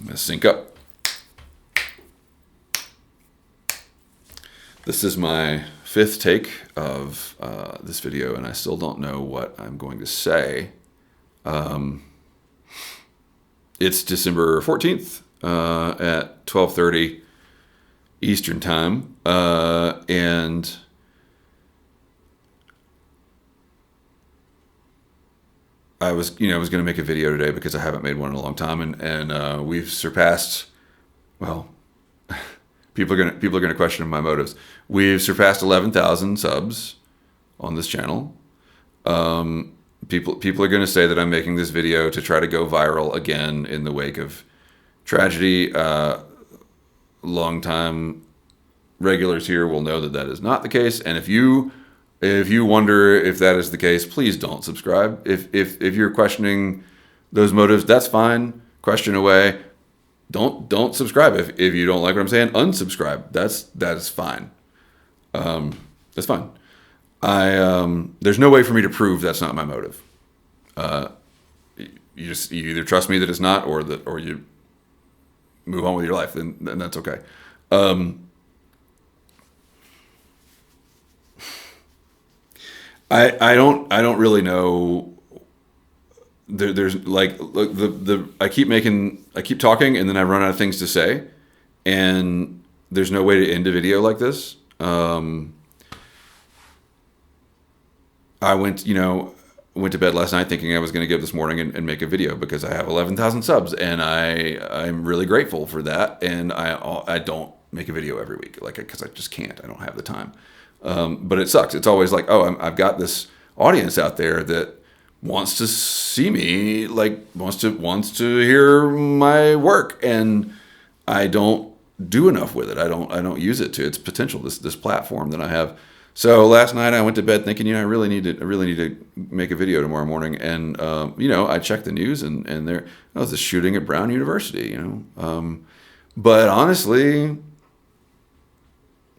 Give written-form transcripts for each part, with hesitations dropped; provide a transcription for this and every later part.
Let's sync up. This is my fifth take of this video, and I still don't know what I'm going to say. It's December 14th at 12:30 Eastern Time, and I was going to make a video today because I haven't made one in a long time, and we've surpassed. Well, people are gonna question my motives. We've surpassed 11,000 subs on this channel. People are gonna say that I'm making this video to try to go viral again in the wake of tragedy. Long-time regulars here will know that that is not the case, and if you wonder if that is the case, please don't subscribe. If you're questioning those motives, that's fine. Question away. Don't subscribe. If you don't like what I'm saying, unsubscribe. That's fine. That's fine. There's no way for me to prove that's not my motive. You either trust me that it's not, or you move on with your life. Then that's okay. I don't really know. There's like I keep talking and then I run out of things to say, and there's no way to end a video like this. I went to bed last night thinking I was going to get up this morning and make a video because I have 11,000 subs, and I'm really grateful for that. And I don't make a video every week, because I just can't. I don't have the time. But it sucks. It's always like, oh, I've got this audience out there that wants to see me, wants to hear my work, and I don't do enough with it. I don't use it to its potential. This platform that I have. So last night I went to bed thinking, I really need to make a video tomorrow morning, and I checked the news, and there was a shooting at Brown University. But honestly,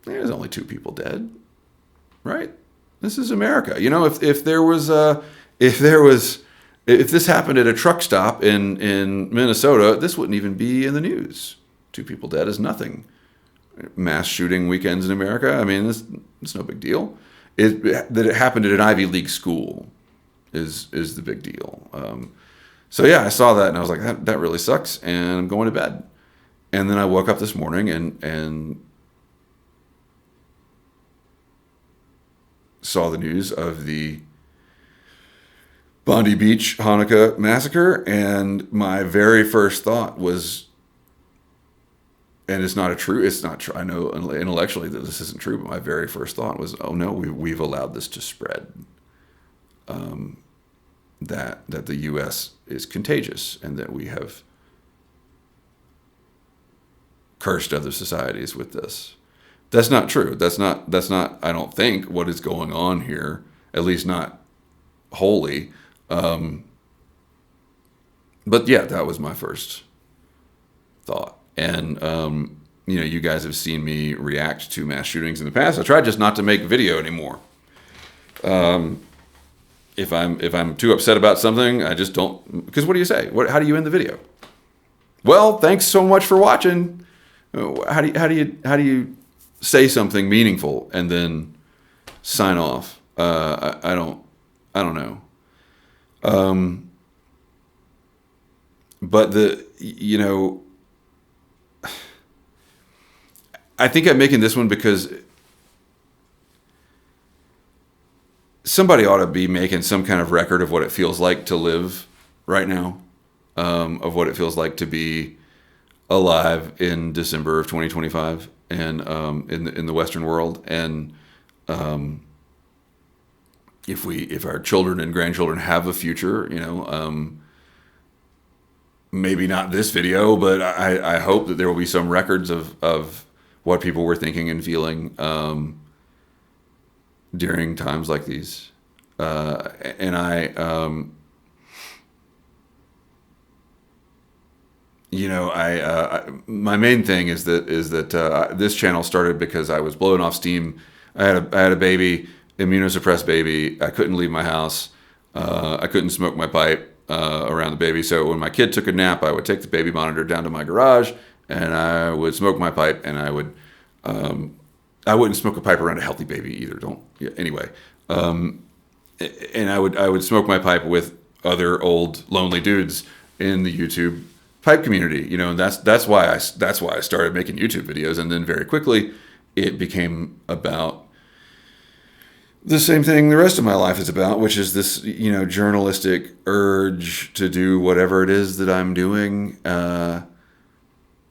there's only 2 people dead. Right? This is America. If this happened at a truck stop in Minnesota, this wouldn't even be in the news. 2 people dead is nothing. Mass shooting weekends in America, I mean, it's no big deal. That it happened at an Ivy League school is the big deal. So yeah, I saw that and I was like, that really sucks, and I'm going to bed. And then I woke up this morning and saw the news of the Bondi Beach Hanukkah massacre, and my very first thought was, and it's not true. I know intellectually that this isn't true, but my very first thought was, oh no, we've allowed this to spread. That the U.S. is contagious, and that we have cursed other societies with this. That's not true. That's not, I don't think, what is going on here, at least not wholly. But yeah, that was my first thought. And, you guys have seen me react to mass shootings in the past. I tried just not to make video anymore. If I'm too upset about something, I just don't, because what do you say? How do you end the video? Well, thanks so much for watching. How do you say something meaningful and then sign off? I don't know. But I think I'm making this one because somebody ought to be making some kind of record of what it feels like to live right now, of what it feels like to be alive in December of 2025 and in the Western world. And if our children and grandchildren have a future, maybe not this video, but I hope that there will be some records of what people were thinking and feeling during times like these. And my main thing is that this channel started because I was blowing off steam. I had a baby, immunosuppressed baby. I couldn't leave my house. I couldn't smoke my pipe. around the baby. So when my kid took a nap, I would take the baby monitor down to my garage, and I would smoke my pipe, and I wouldn't smoke a pipe around a healthy baby either. Don't yeah, anyway. And I would smoke my pipe with other old lonely dudes in the YouTube pipe community, and that's why I started making YouTube videos, and then very quickly it became about the same thing the rest of my life is about, which is this journalistic urge to do whatever it is that I'm doing,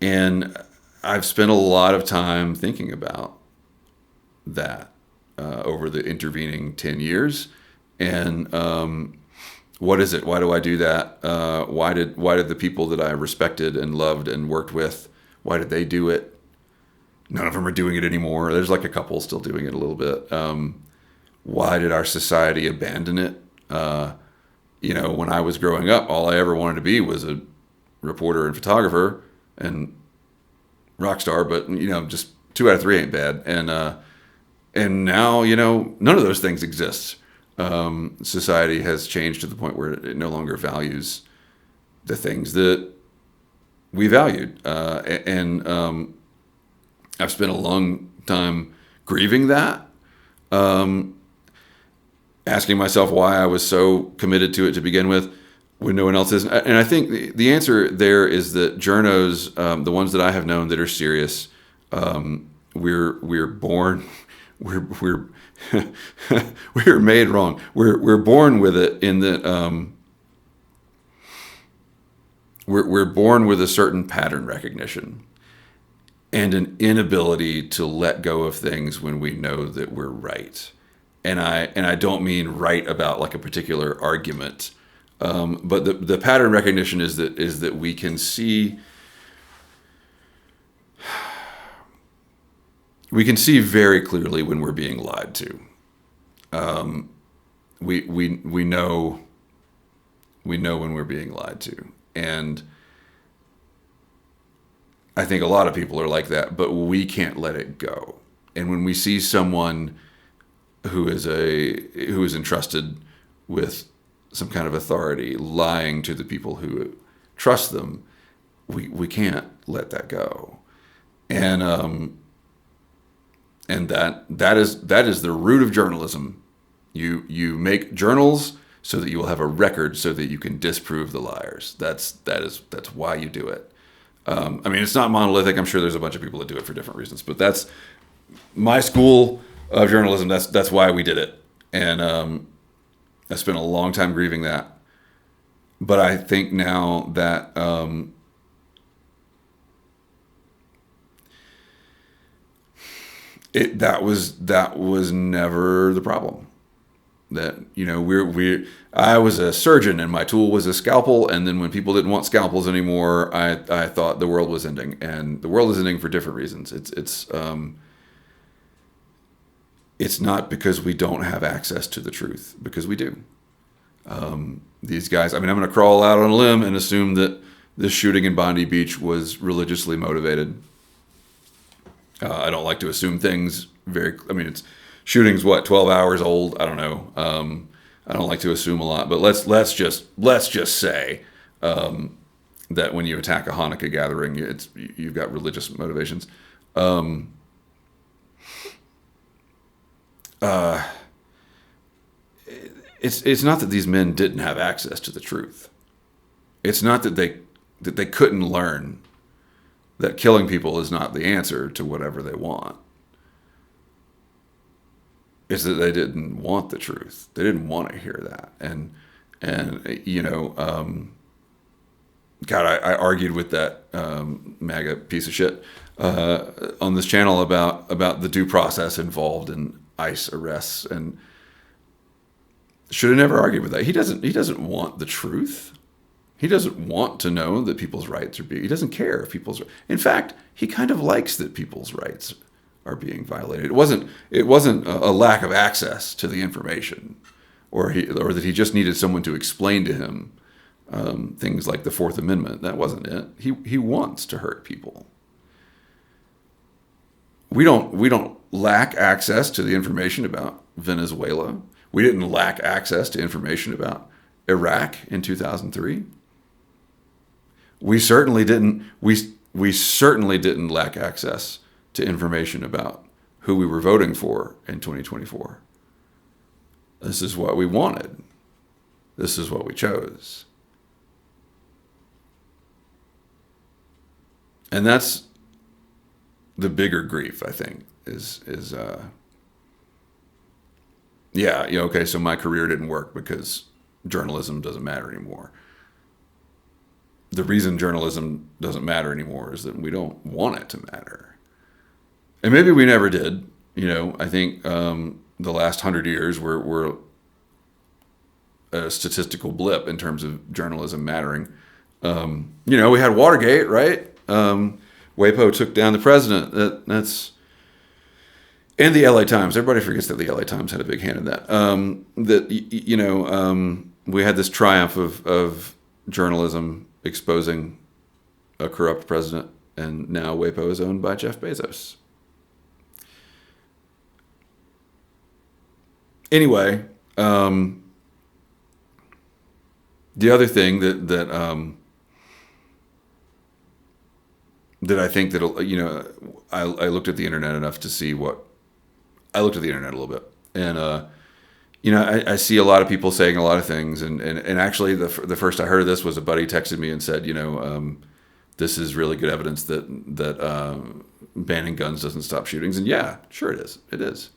and I've spent a lot of time thinking about that over the intervening 10 years, and what is it? Why do I do that? Why did the people that I respected and loved and worked with, why did they do it? None of them are doing it anymore. There's like a couple still doing it a little bit. Why did our society abandon it? When I was growing up, all I ever wanted to be was a reporter and photographer and rock star. But just 2 out of 3 ain't bad. And now none of those things exist. Society has changed to the point where it no longer values the things that we valued. And I've spent a long time grieving that, asking myself why I was so committed to it to begin with when no one else is. And I think the answer there is that journos, the ones that I have known that are serious, we're born, we're we're made wrong. We're born with it in that we're born with a certain pattern recognition and an inability to let go of things when we know that we're right. And I don't mean right about like a particular argument, but the pattern recognition is that we can see very clearly when we're being lied to. We know when we're being lied to, and I think a lot of people are like that, but we can't let it go. And when we see someone who is entrusted with some kind of authority lying to the people who trust them, we can't let that go. And that is the root of journalism. You make journals so that you will have a record so that you can disprove the liars. That's why you do it. It's not monolithic. I'm sure there's a bunch of people that do it for different reasons, but that's my school of journalism. That's why we did it. And I spent a long time grieving that. But I think now that that was never the problem. That I was a surgeon and my tool was a scalpel, and then when people didn't want scalpels anymore, I thought the world was ending, and the world is ending for different reasons. It's not because we don't have access to the truth, because we do. These guys, I'm going to crawl out on a limb and assume that this shooting in Bondi Beach was religiously motivated. I don't like to assume things it's shooting's 12 hours old. I don't know. I don't like to assume a lot, but let's just say that when you attack a Hanukkah gathering, you've got religious motivations. It's not that these men didn't have access to the truth. It's not that they couldn't learn that killing people is not the answer to whatever they want. It's that they didn't want the truth. They didn't want to hear that. And God, I argued with that MAGA piece of shit on this channel about the due process involved in ICE arrests, and should have never argued with that. He doesn't want the truth. He doesn't want to know that people's rights are being. He doesn't care if people's. In fact, he kind of likes that people's rights are being violated. It wasn't a lack of access to the information, or that he just needed someone to explain to him things like the Fourth Amendment. That wasn't it. He wants to hurt people. We don't lack access to the information about Venezuela. We didn't lack access to information about Iraq in 2003. We certainly didn't. We certainly didn't lack access to information about who we were voting for in 2024. This is what we wanted. This is what we chose. And that's the bigger grief, I think, okay, so my career didn't work because journalism doesn't matter anymore. The reason journalism doesn't matter anymore is that we don't want it to matter. And maybe we never did. I think the last 100 years were a statistical blip in terms of journalism mattering. We had Watergate, right? WAPO took down the president. That's and the LA Times. Everybody forgets that the LA Times had a big hand in that. We had this triumph of journalism exposing a corrupt president, and now WAPO is owned by Jeff Bezos. Anyway, the other thing that I think that I looked at the internet enough to see I looked at the internet a little bit, and I see a lot of people saying a lot of things, and actually the first I heard of this was a buddy texted me and said, this is really good evidence that banning guns doesn't stop shootings, and yeah, sure it is.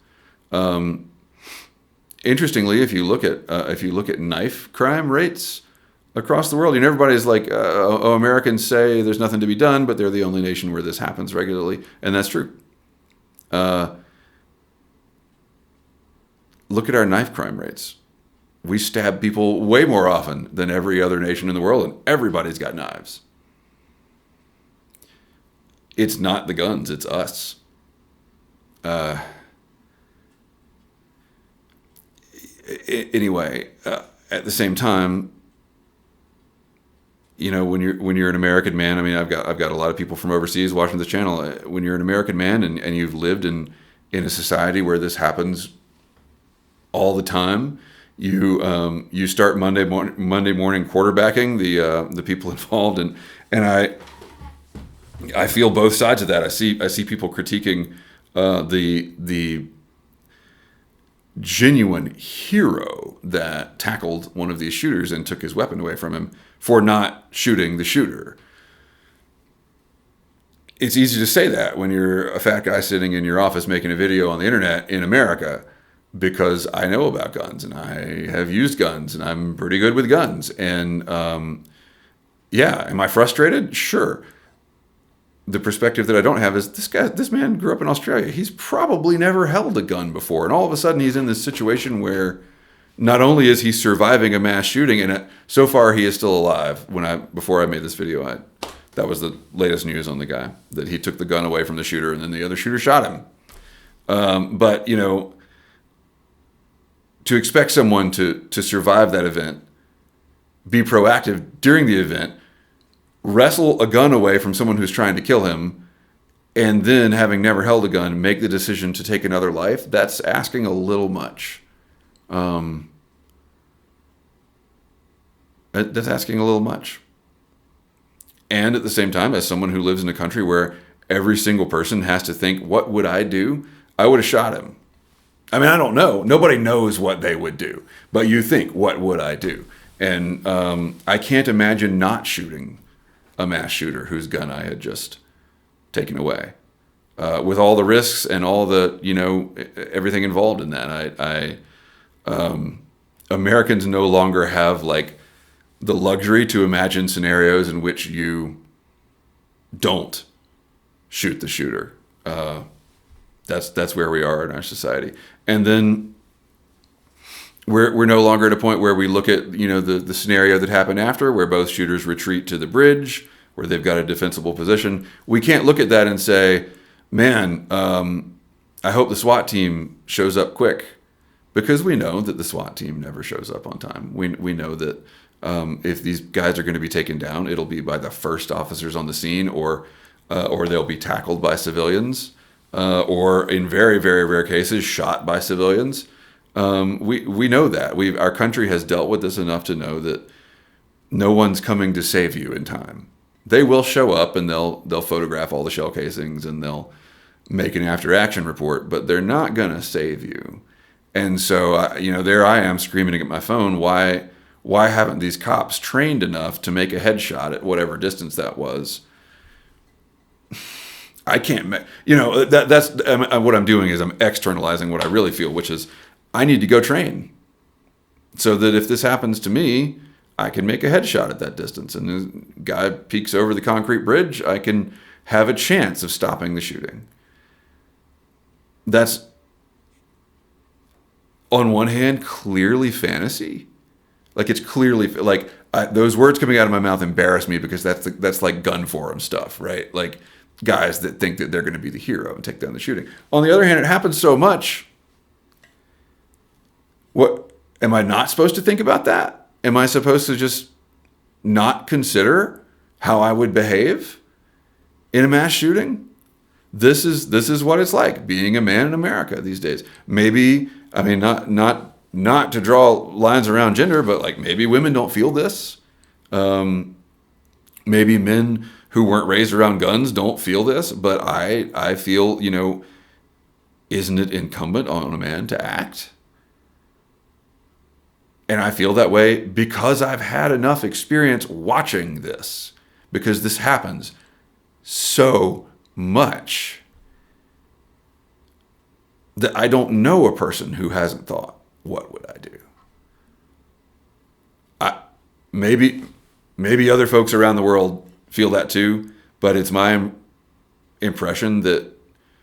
Interestingly, if you look at knife crime rates across the world, everybody's like, Americans say there's nothing to be done, but they're the only nation where this happens regularly, and that's true. Look at our knife crime rates. We stab people way more often than every other nation in the world, and everybody's got knives. It's not the guns, it's us. Anyway, at the same time, when you're an American man, I mean, I've got a lot of people from overseas watching this channel. When you're an American man and you've lived in a society where this happens all the time, you start Monday morning quarterbacking the people involved, and I feel both sides of that. I see people critiquing the genuine hero that tackled one of these shooters and took his weapon away from him for not shooting the shooter. It's easy to say that when you're a fat guy sitting in your office making a video on the internet in America, because I know about guns and I have used guns and I'm pretty good with guns. And am I frustrated? Sure. The perspective that I don't have is this man grew up in Australia. He's probably never held a gun before. And all of a sudden he's in this situation where not only is he surviving a mass shooting, and so far he is still alive. Before I made this video, that was the latest news on the guy, that he took the gun away from the shooter and then the other shooter shot him. But to expect someone to survive that event, be proactive during the event, wrestle a gun away from someone who's trying to kill him, and then, having never held a gun, make the decision to take another life, that's asking a little much. That's asking a little much. And at the same time, as someone who lives in a country where every single person has to think, what would I do? I would have shot him. I mean, I don't know. Nobody knows what they would do. But you think, what would I do? And I can't imagine not shooting a mass shooter whose gun I had just taken away. With all the risks and all the, everything involved in that. Americans no longer have the luxury to imagine scenarios in which you don't shoot the shooter. That's where we are in our society. And then we're no longer at a point where we look at, the scenario that happened after, where both shooters retreat to the bridge, where they've got a defensible position. We can't look at that and say, man, I hope the SWAT team shows up quick, because we know that the SWAT team never shows up on time. We know that if these guys are going to be taken down, it'll be by the first officers on the scene, or they'll be tackled by civilians, or in very, very rare cases, shot by civilians. We know that our country has dealt with this enough to know that no one's coming to save you in time. They will show up and they'll photograph all the shell casings and they'll make an after action report, but they're not gonna save you. And so there I am screaming at my phone. Why haven't these cops trained enough to make a headshot at whatever distance that was? I can't, that's what I'm doing is I'm externalizing what I really feel, which is I need to go train so that if this happens to me, I can make a headshot at that distance. And the guy peeks over the concrete bridge, I can have a chance of stopping the shooting. That's, on one hand, clearly fantasy. Like it's clearly like those words coming out of my mouth embarrass me because that's like gun forum stuff, right? Like guys that think that they're going to be the hero and take down the shooting. On the other hand, it happens so much. What am I not supposed to think about that? Am I supposed to just not consider how I would behave in a mass shooting? This is what it's like being a man in America these days. Maybe, I mean, not to draw lines around gender, but like maybe women don't feel this. Maybe men who weren't raised around guns don't feel this, but I feel, isn't it incumbent on a man to act? And I feel that way because I've had enough experience watching this, because this happens so much that I don't know a person who hasn't thought, what would I do? Maybe other folks around the world feel that too, but it's my impression that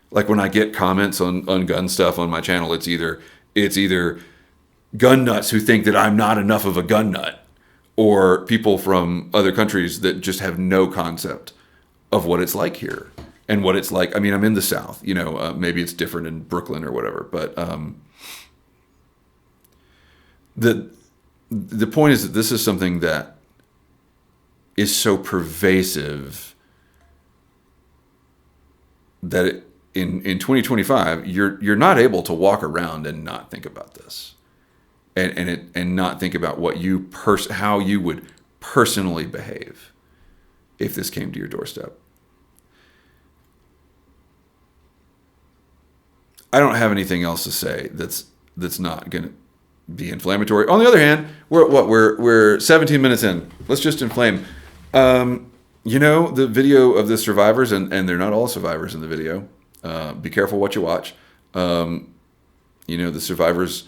like when I get comments on gun stuff on my channel, it's either gun nuts who think that I'm not enough of a gun nut, or people from other countries that just have no concept of what it's like here and what it's like. I mean, I'm in the South, maybe it's different in Brooklyn or whatever, but the point is that this is something that is so pervasive that in 2025 you're not able to walk around and not think about this. And not think about what how you would personally behave if this came to your doorstep. I don't have anything else to say that's not going to be inflammatory. On the other hand, we're 17 minutes in. Let's just inflame. The video of the survivors, and they're not all survivors in the video. Be careful what you watch. The survivors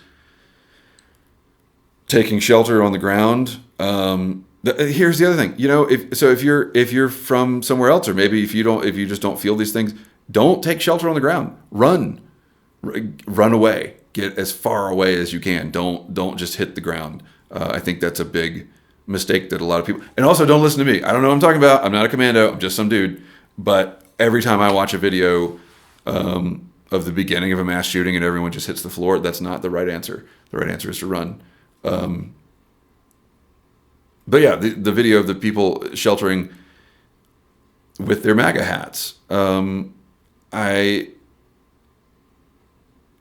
taking shelter on the ground. Here's the other thing. If you're from somewhere else, or maybe if you just don't feel these things, don't take shelter on the ground. Run away. Get as far away as you can. Don't just hit the ground. I think that's a big mistake that a lot of people. And also, don't listen to me. I don't know what I'm talking about. I'm not a commando. I'm just some dude. But every time I watch a video of the beginning of a mass shooting and everyone just hits the floor, that's not the right answer. The right answer is to run. But yeah, the video of the people sheltering with their MAGA hats,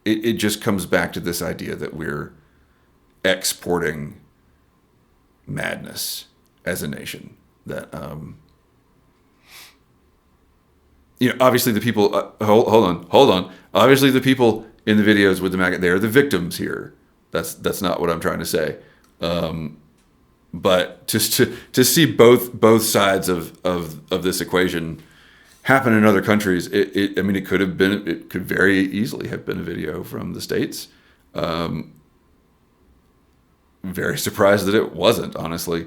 it just comes back to this idea that we're exporting madness as a nation. That obviously the people. Hold on. Obviously, the people in the videos with the MAGA, they're the victims here. That's not what I'm trying to say. But just to see both sides of this equation happen in other countries, it could very easily have been a video from the States. Very surprised that it wasn't, honestly.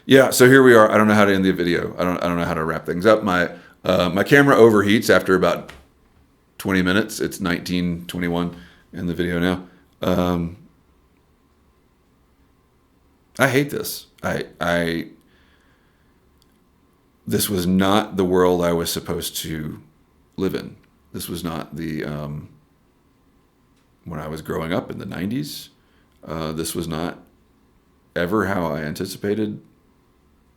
Yeah, so here we are. I don't know how to end the video. I don't know how to wrap things up. My camera overheats after about 20 minutes. It's 19:21 in the video now. I hate this. This was not the world I was supposed to live in. This was not the when I was growing up in the 90s. This was not ever how I anticipated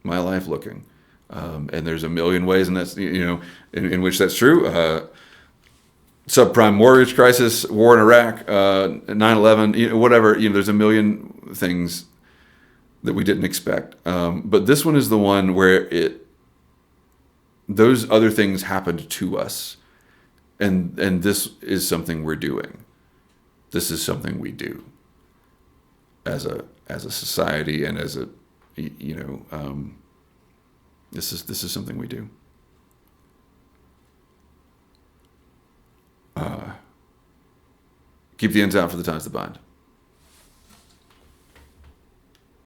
my life looking. And there's a million ways, and that's in which that's true. subprime mortgage crisis, war in Iraq, 9/11, whatever. There's a million things that we didn't expect. But this one is the one where those other things happened to us, and this is something we're doing. This is something we do as a society, and as this is something we do. Keep the ends out for the times that bind.